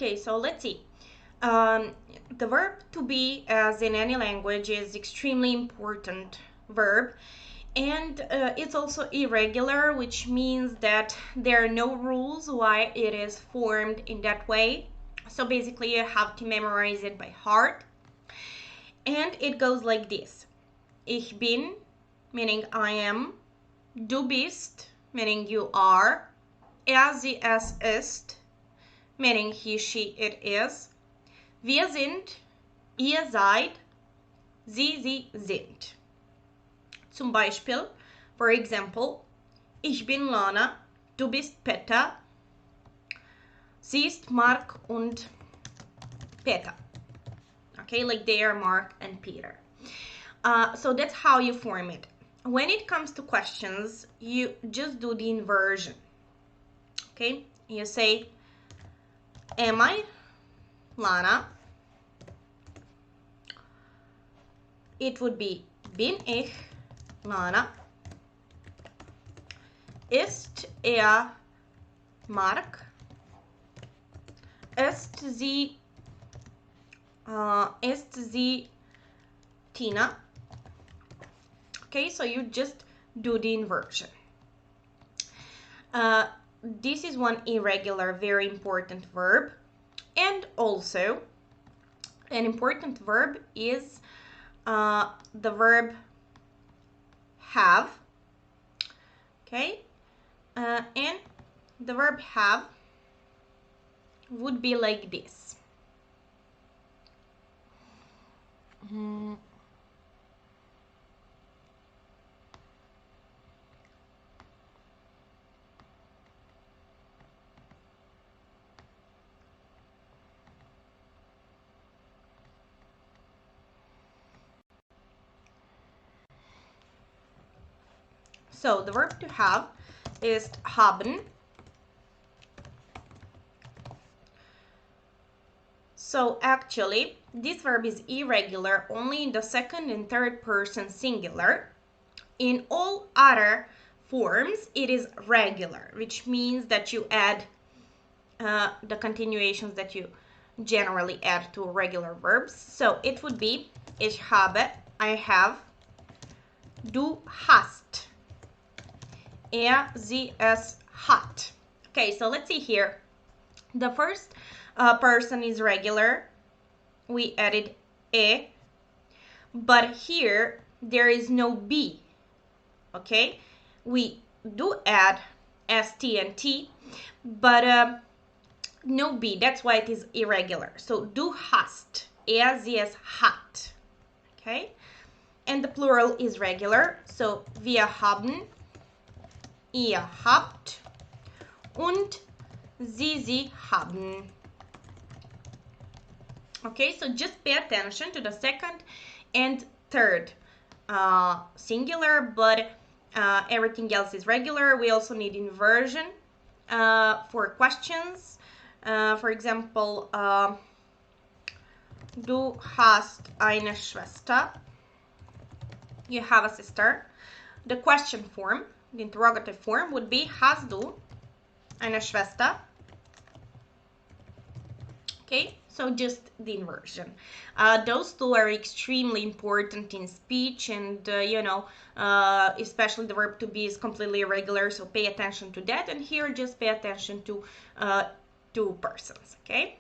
Okay, so let's see. The verb to be, as in any language, is extremely important verb, and it's also irregular, which means that there are no rules why it is formed in that way. So basically you have to memorize it by heart, and it goes like this: Ich bin, meaning I am; du bist, meaning you are; sie, es ist, meaning he, she, it is; wir sind, ihr seid, sie sind. Zum Beispiel, for example, ich bin Lana, du bist Peter, sie ist Mark und Peter. Okay, like they are Mark and Peter. So that's how you form it. When it comes to questions, you just do the inversion. Okay, you say, am I Lana? It would be, bin ich Lana? Ist Mark? Ist sie Tina? Okay, so you just do the inversion. This is one irregular, very important verb. And also, an important verb is the verb have. Okay, and the verb have would be like this. So the verb to have is haben. So actually, this verb is irregular only in the second and third person singular. In all other forms, it is regular, which means that you add the continuations that you generally add to regular verbs. So it would be, ich habe, I have; du hast, sie, es hat. Okay, so let's see here. The first person is regular. We added e, but here there is no b. Okay, we do add st and t, but no b. That's why it is irregular. So du hast, sie, es hat. Okay, and the plural is regular. So wir haben, ihr habt und sie haben. Okay, so just pay attention to the second and third singular, but everything else is regular. We also need inversion for questions. For example, du hast eine Schwester. You have a sister. The question form, the interrogative form, would be, hast du eine Schwester? Okay, so just the inversion. Those two are extremely important in speech, and especially the verb to be is completely irregular, so pay attention to that. And here just pay attention to two persons. Okay.